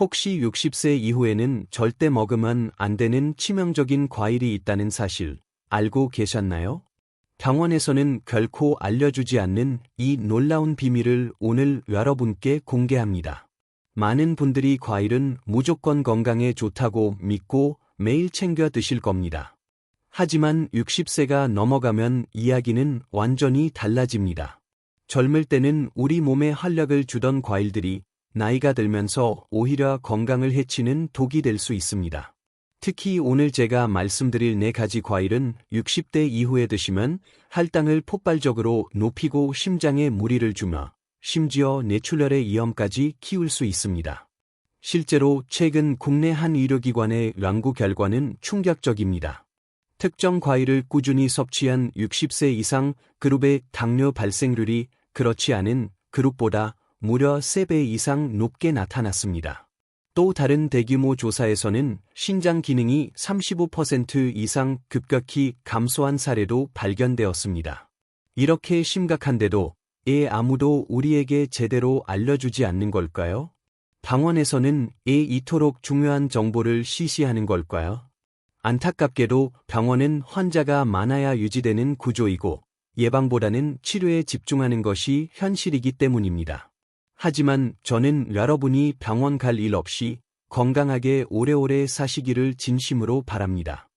혹시 60세 이후에는 절대 먹으면 안 되는 치명적인 과일이 있다는 사실 알고 계셨나요? 병원에서는 결코 알려주지 않는 이 놀라운 비밀을 오늘 여러분께 공개합니다. 많은 분들이 과일은 무조건 건강에 좋다고 믿고 매일 챙겨 드실 겁니다. 하지만 60세가 넘어가면 이야기는 완전히 달라집니다. 젊을 때는 우리 몸에 활력을 주던 과일들이 나이가 들면서 오히려 건강을 해치는 독이 될 수 있습니다. 특히 오늘 제가 말씀드릴 4가지 과일은 60대 이후에 드시면 혈당을 폭발적으로 높이고 심장에 무리를 주며 심지어 뇌출혈의 위험까지 키울 수 있습니다. 실제로 최근 국내 한 의료기관의 연구 결과는 충격적입니다. 특정 과일을 꾸준히 섭취한 60세 이상 그룹의 당뇨 발생률이 그렇지 않은 그룹보다 무려 3배 이상 높게 나타났습니다. 또 다른 대규모 조사에서는 신장 기능이 35% 이상 급격히 감소한 사례도 발견되었습니다. 이렇게 심각한데도 왜 아무도 우리에게 제대로 알려주지 않는 걸까요? 병원에서는 왜 이토록 중요한 정보를 시시하는 걸까요? 안타깝게도 병원은 환자가 많아야 유지되는 구조이고 예방보다는 치료에 집중하는 것이 현실이기 때문입니다. 하지만 저는 여러분이 병원 갈 일 없이 건강하게 오래오래 사시기를 진심으로 바랍니다.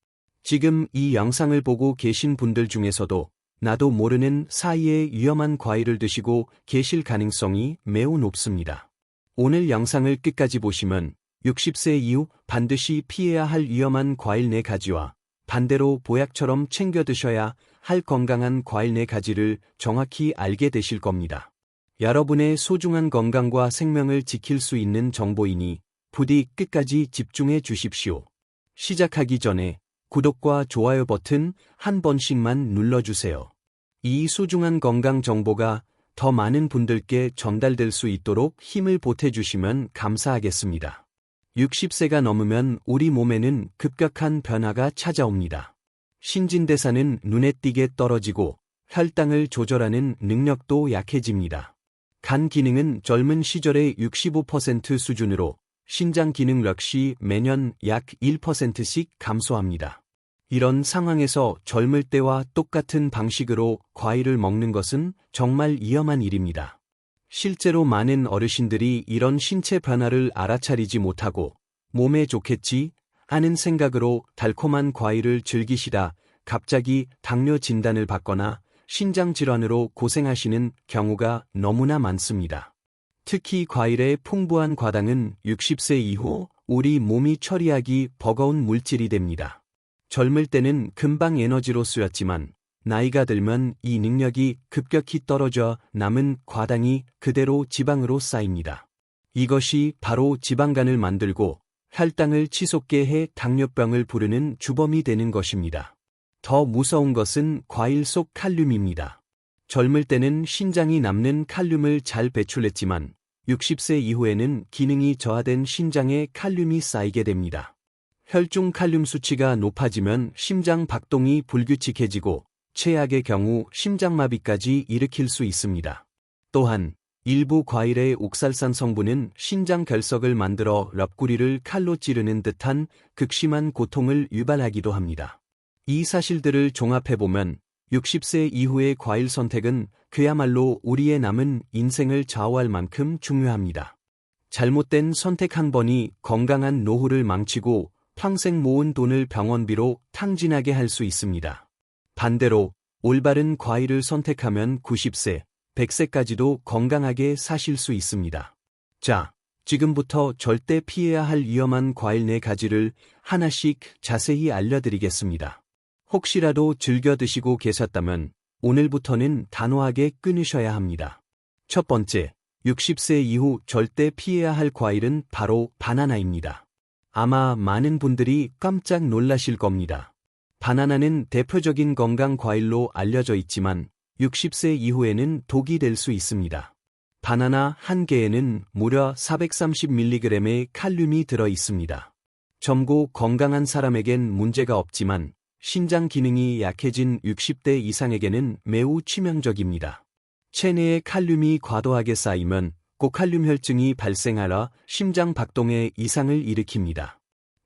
지금 이 영상을 보고 계신 분들 중에서도 나도 모르는 사이에 위험한 과일을 드시고 계실 가능성이 매우 높습니다. 오늘 영상을 끝까지 보시면 60세 이후 반드시 피해야 할 위험한 과일 4가지와 반대로 보약처럼 챙겨 드셔야 할 건강한 과일 4가지를 정확히 알게 되실 겁니다. 여러분의 소중한 건강과 생명을 지킬 수 있는 정보이니 부디 끝까지 집중해 주십시오. 시작하기 전에 구독과 좋아요 버튼 한 번씩만 눌러주세요. 이 소중한 건강 정보가 더 많은 분들께 전달될 수 있도록 힘을 보태주시면 감사하겠습니다. 60세가 넘으면 우리 몸에는 급격한 변화가 찾아옵니다. 신진대사는 눈에 띄게 떨어지고 혈당을 조절하는 능력도 약해집니다. 간 기능은 젊은 시절의 65% 수준으로 신장 기능 역시 매년 약 1%씩 감소합니다. 이런 상황에서 젊을 때와 똑같은 방식으로 과일을 먹는 것은 정말 위험한 일입니다. 실제로 많은 어르신들이 이런 신체 변화를 알아차리지 못하고 몸에 좋겠지 하는 생각으로 달콤한 과일을 즐기시다 갑자기 당뇨 진단을 받거나 신장 질환으로 고생하시는 경우가 너무나 많습니다. 특히 과일의 풍부한 과당은 60세 이후 우리 몸이 처리하기 버거운 물질이 됩니다. 젊을 때는 금방 에너지로 쓰였지만 나이가 들면 이 능력이 급격히 떨어져 남은 과당이 그대로 지방으로 쌓입니다. 이것이 바로 지방간을 만들고 혈당을 치솟게 해 당뇨병을 부르는 주범이 되는 것입니다. 더 무서운 것은 과일 속 칼륨입니다. 젊을 때는 신장이 남는 칼륨을 잘 배출했지만 60세 이후에는 기능이 저하된 신장에 칼륨이 쌓이게 됩니다. 혈중 칼륨 수치가 높아지면 심장 박동이 불규칙해지고 최악의 경우 심장마비까지 일으킬 수 있습니다. 또한 일부 과일의 옥살산 성분은 신장 결석을 만들어 옆구리를 칼로 찌르는 듯한 극심한 고통을 유발하기도 합니다. 이 사실들을 종합해보면 60세 이후의 과일 선택은 그야말로 우리의 남은 인생을 좌우할 만큼 중요합니다. 잘못된 선택 한 번이 건강한 노후를 망치고 평생 모은 돈을 병원비로 탕진하게 할 수 있습니다. 반대로 올바른 과일을 선택하면 90세, 100세까지도 건강하게 사실 수 있습니다. 자, 지금부터 절대 피해야 할 위험한 과일 4가지를 하나씩 자세히 알려드리겠습니다. 혹시라도 즐겨 드시고 계셨다면 오늘부터는 단호하게 끊으셔야 합니다. 첫 번째, 60세 이후 절대 피해야 할 과일은 바로 바나나입니다. 아마 많은 분들이 깜짝 놀라실 겁니다. 바나나는 대표적인 건강 과일로 알려져 있지만 60세 이후에는 독이 될 수 있습니다. 바나나 한 개에는 무려 430mg의 칼륨이 들어 있습니다. 젊고 건강한 사람에겐 문제가 없지만 신장 기능이 약해진 60대 이상에게는 매우 치명적입니다. 체내에 칼륨이 과도하게 쌓이면 고칼륨 혈증이 발생하여 심장 박동에 이상을 일으킵니다.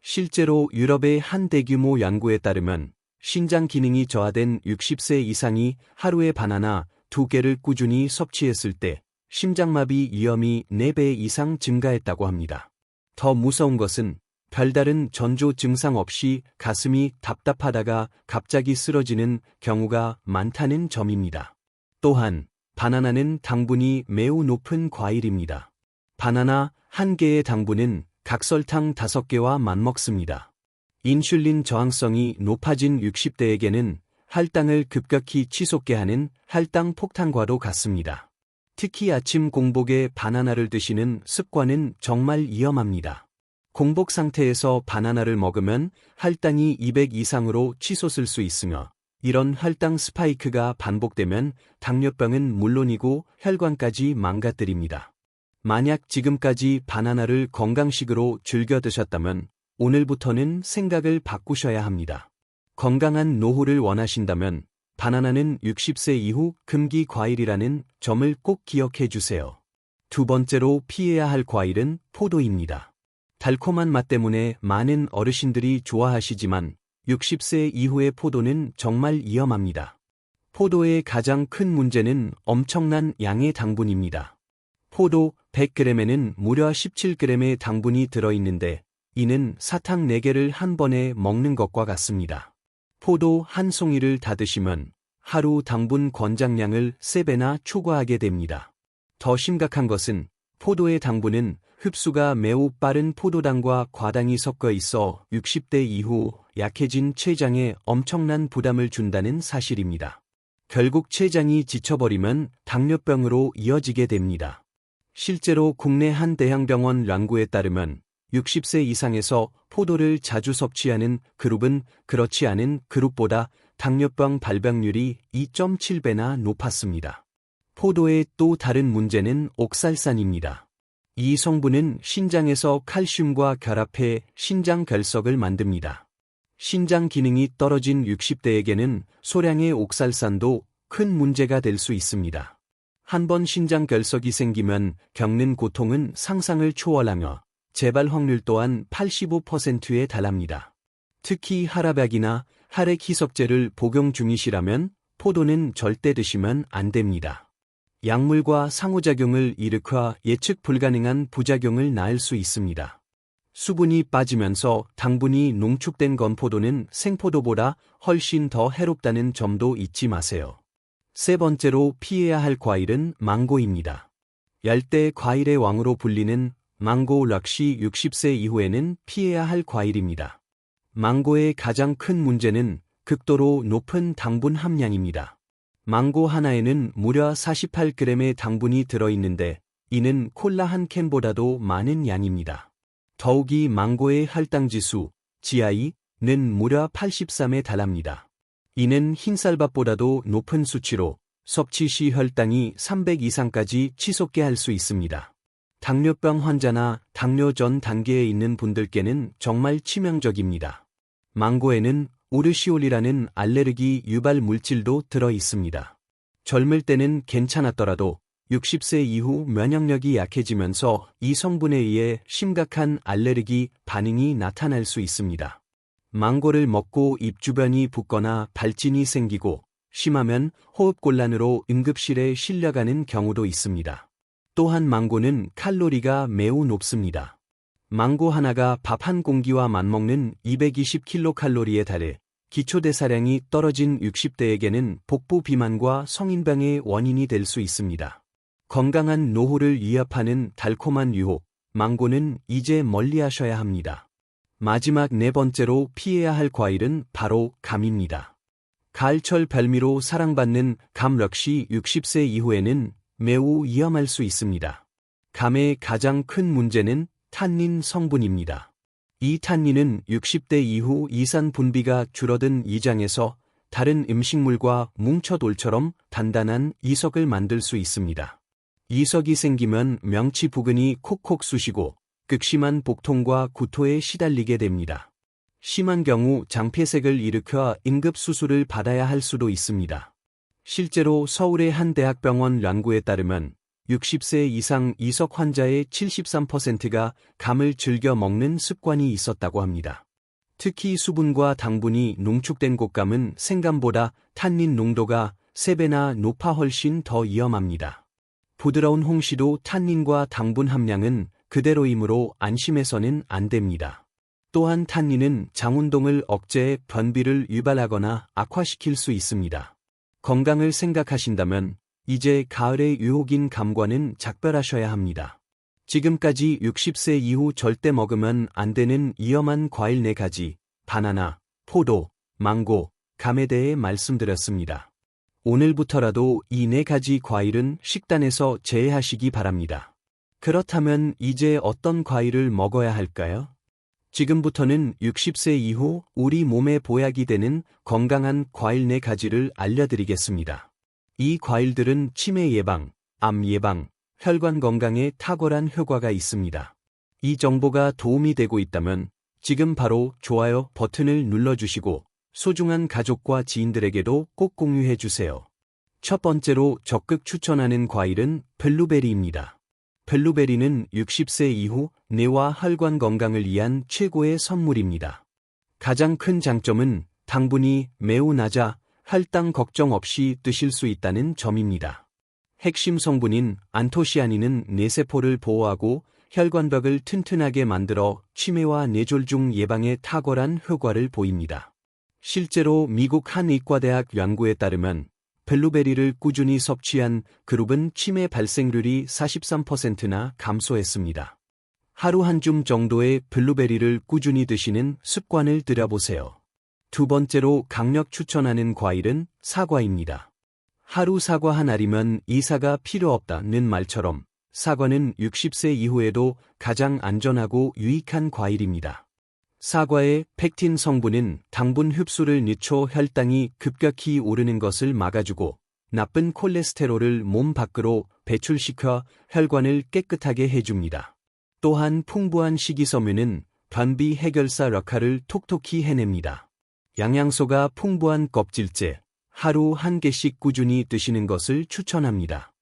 실제로 유럽의 한 대규모 연구에 따르면 신장 기능이 저하된 60세 이상이 하루에 바나나 2개를 꾸준히 섭취했을 때 심장마비 위험이 4배 이상 증가했다고 합니다. 더 무서운 것은 별다른 전조 증상 없이 가슴이 답답하다가 갑자기 쓰러지는 경우가 많다는 점입니다. 또한 바나나는 당분이 매우 높은 과일입니다. 바나나 1개의 당분은 각설탕 5개와 맞먹습니다. 인슐린 저항성이 높아진 60대에게는 할당을 급격히 치솟게 하는 할당 폭탄과도 같습니다. 특히 아침 공복에 바나나를 드시는 습관은 정말 위험합니다. 공복 상태에서 바나나를 먹으면 할당이 200 이상으로 치솟을 수 있으며 이런 할당 스파이크가 반복되면 당뇨병은 물론이고 혈관까지 망가뜨립니다. 만약 지금까지 바나나를 건강식으로 즐겨 드셨다면 오늘부터는 생각을 바꾸셔야 합니다. 건강한 노후를 원하신다면 바나나는 60세 이후 금기 과일이라는 점을 꼭 기억해 주세요. 두 번째로 피해야 할 과일은 포도입니다. 달콤한 맛 때문에 많은 어르신들이 좋아하시지만 60세 이후의 포도는 정말 위험합니다. 포도의 가장 큰 문제는 엄청난 양의 당분입니다. 포도 100g에는 무려 17g의 당분이 들어있는데 이는 사탕 4개를 한 번에 먹는 것과 같습니다. 포도 한 송이를 다 드시면 하루 당분 권장량을 3배나 초과하게 됩니다. 더 심각한 것은 포도의 당분은 흡수가 매우 빠른 포도당과 과당이 섞어 있어 60대 이후 약해진 췌장에 엄청난 부담을 준다는 사실입니다. 결국 췌장이 지쳐버리면 당뇨병으로 이어지게 됩니다. 실제로 국내 한 대형병원 연구에 따르면 60세 이상에서 포도를 자주 섭취하는 그룹은 그렇지 않은 그룹보다 당뇨병 발병률이 2.7배나 높았습니다. 포도의 또 다른 문제는 옥살산입니다. 이 성분은 신장에서 칼슘과 결합해 신장 결석을 만듭니다. 신장 기능이 떨어진 60대에게는 소량의 옥살산도 큰 문제가 될 수 있습니다. 한번 신장 결석이 생기면 겪는 고통은 상상을 초월하며 재발 확률 또한 85%에 달합니다. 특히 혈압약이나 혈액 희석제를 복용 중이시라면 포도는 절대 드시면 안 됩니다. 약물과 상호작용을 일으켜 예측 불가능한 부작용을 낳을 수 있습니다. 수분이 빠지면서 당분이 농축된 건포도는 생포도보다 훨씬 더 해롭다는 점도 잊지 마세요. 세 번째로 피해야 할 과일은 망고입니다. 열대 과일의 왕으로 불리는 망고 역시 60세 이후에는 피해야 할 과일입니다. 망고의 가장 큰 문제는 극도로 높은 당분 함량입니다. 망고 하나에는 무려 48g의 당분이 들어있는데 이는 콜라 한 캔보다도 많은 양입니다. 더욱이 망고의 혈당지수, GI는 무려 83에 달합니다. 이는 흰쌀밥보다도 높은 수치로 섭취 시 혈당이 300 이상까지 치솟게 할 수 있습니다. 당뇨병 환자나 당뇨 전 단계에 있는 분들께는 정말 치명적입니다. 망고에는 우르시올이라는 알레르기 유발 물질도 들어 있습니다. 젊을 때는 괜찮았더라도 60세 이후 면역력이 약해지면서 이 성분에 의해 심각한 알레르기 반응이 나타날 수 있습니다. 망고를 먹고 입 주변이 붓거나 발진이 생기고 심하면 호흡곤란으로 응급실에 실려가는 경우도 있습니다. 또한 망고는 칼로리가 매우 높습니다. 망고 하나가 밥 한 공기와 맞먹는 220kcal에 달해 기초대사량이 떨어진 60대에게는 복부 비만과 성인병의 원인이 될 수 있습니다. 건강한 노후를 위협하는 달콤한 유혹, 망고는 이제 멀리하셔야 합니다. 마지막 네 번째로 피해야 할 과일은 바로 감입니다. 가을철 별미로 사랑받는 감 역시 60세 이후에는 매우 위험할 수 있습니다. 감의 가장 큰 문제는 탄닌 성분입니다. 이 탄닌은 60대 이후 이산 분비가 줄어든 위장에서 다른 음식물과 뭉쳐 돌처럼 단단한 이석을 만들 수 있습니다. 이석이 생기면 명치 부근이 콕콕 쑤시고 극심한 복통과 구토에 시달리게 됩니다. 심한 경우 장폐색을 일으켜 응급 수술을 받아야 할 수도 있습니다. 실제로 서울의 한 대학병원 연구에 따르면 60세 이상 이석 환자의 73%가 감을 즐겨 먹는 습관이 있었다고 합니다. 특히 수분과 당분이 농축된 곶감은 생감보다 탄닌 농도가 3배나 높아 훨씬 더 위험합니다. 부드러운 홍시도 탄닌과 당분 함량은 그대로이므로 안심해서는 안 됩니다. 또한 탄닌은 장운동을 억제해 변비를 유발하거나 악화시킬 수 있습니다. 건강을 생각하신다면 이제 가을의 유혹인 감과는 작별하셔야 합니다. 지금까지 60세 이후 절대 먹으면 안 되는 위험한 과일 4가지, 바나나, 포도, 망고, 감에 대해 말씀드렸습니다. 오늘부터라도 이 4가지 과일은 식단에서 제외하시기 바랍니다. 그렇다면 이제 어떤 과일을 먹어야 할까요? 지금부터는 60세 이후 우리 몸에 보약이 되는 건강한 과일 4가지를 알려드리겠습니다. 이 과일들은 치매 예방, 암 예방, 혈관 건강에 탁월한 효과가 있습니다. 이 정보가 도움이 되고 있다면 지금 바로 좋아요 버튼을 눌러주시고 소중한 가족과 지인들에게도 꼭 공유해주세요. 첫 번째로 적극 추천하는 과일은 블루베리입니다. 블루베리는 60세 이후 뇌와 혈관 건강을 위한 최고의 선물입니다. 가장 큰 장점은 당분이 매우 낮아 혈당 걱정 없이 드실 수 있다는 점입니다. 핵심 성분인 안토시아닌은 뇌세포를 보호하고 혈관벽을 튼튼하게 만들어 치매와 뇌졸중 예방에 탁월한 효과를 보입니다. 실제로 미국 한 의과대학 연구에 따르면 블루베리를 꾸준히 섭취한 그룹은 치매 발생률이 43%나 감소했습니다. 하루 한 줌 정도의 블루베리를 꾸준히 드시는 습관을 들여보세요. 두 번째로 강력 추천하는 과일은 사과입니다. 하루 사과 한 알이면 이사가 필요 없다는 말처럼 사과는 60세 이후에도 가장 안전하고 유익한 과일입니다. 사과의 펙틴 성분은 당분 흡수를 늦춰 혈당이 급격히 오르는 것을 막아주고 나쁜 콜레스테롤을 몸 밖으로 배출시켜 혈관을 깨끗하게 해줍니다. 또한 풍부한 식이섬유는 변비 해결사 역할을 톡톡히 해냅니다. 영양소가 풍부한 껍질째, 하루 1개씩 꾸준히 드시는 것을 추천합니다.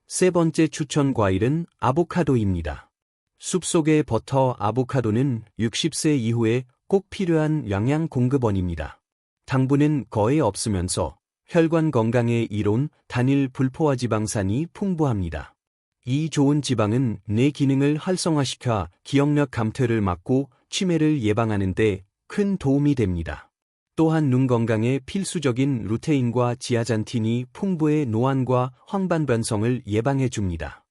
세 번째 추천 과일은 아보카도입니다. 숲속의 버터 아보카도는 60세 이후에 꼭 필요한 영양 공급원입니다. 당분은 거의 없으면서 혈관 건강에 이로운 단일 불포화 지방산이 풍부합니다. 이 좋은 지방은 뇌 기능을 활성화시켜 기억력 감퇴를 막고 치매를 예방하는 데 큰 도움이 됩니다. 또한 눈 건강에 필수적인 루테인과 지아잔틴이 풍부해 노안과 황반변성을 예방해줍니다.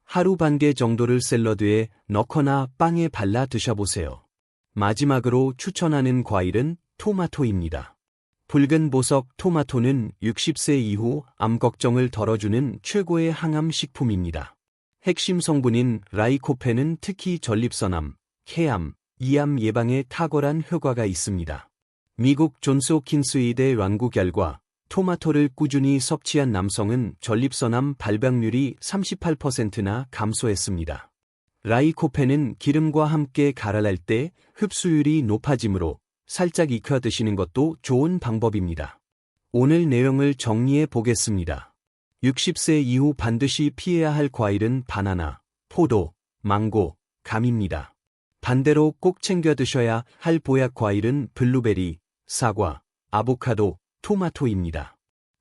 하루 반 개 정도를 샐러드에 넣거나 빵에 발라 드셔보세요. 마지막으로 추천하는 과일은 토마토입니다. 붉은 보석 토마토는 60세 이후 암 걱정을 덜어주는 최고의 항암 식품입니다. 핵심 성분인 라이코펜은 특히 전립선암, 폐암, 이암 예방에 탁월한 효과가 있습니다. 미국 존스 홉킨스 의대 연구 결과 토마토를 꾸준히 섭취한 남성은 전립선암 발병률이 38%나 감소했습니다. 라이코펜은 기름과 함께 갈아낼 때 흡수율이 높아지므로 살짝 익혀 드시는 것도 좋은 방법입니다. 오늘 내용을 정리해 보겠습니다. 60세 이후 반드시 피해야 할 과일은 바나나, 포도, 망고, 감입니다. 반대로 꼭 챙겨 드셔야 할 보약 과일은 블루베리, 사과, 아보카도, 토마토입니다.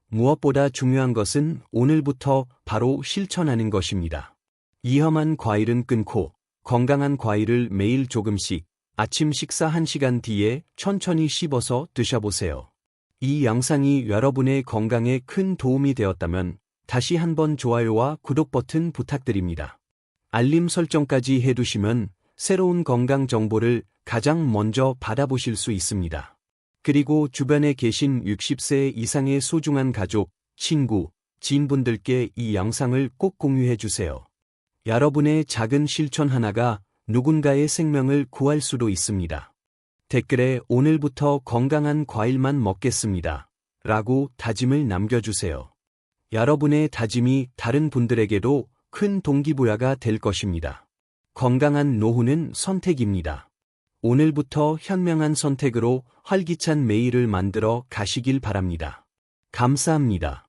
무엇보다 중요한 것은 오늘부터 바로 실천하는 것입니다. 위험한 과일은 끊고 건강한 과일을 매일 조금씩 아침 식사 1시간 뒤에 천천히 씹어서 드셔보세요. 이 영상이 여러분의 건강에 큰 도움이 되었다면 다시 한번 좋아요와 구독 버튼 부탁드립니다. 알림 설정까지 해두시면 새로운 건강 정보를 가장 먼저 받아보실 수 있습니다. 그리고 주변에 계신 60세 이상의 소중한 가족, 친구, 지인분들께 이 영상을 꼭 공유해 주세요. 여러분의 작은 실천 하나가 누군가의 생명을 구할 수도 있습니다. 댓글에 오늘부터 건강한 과일만 먹겠습니다. 라고 다짐을 남겨주세요. 여러분의 다짐이 다른 분들에게도 큰 동기부여가 될 것입니다. 건강한 노후는 선택입니다. 오늘부터 현명한 선택으로 활기찬 매일을 만들어 가시길 바랍니다. 감사합니다.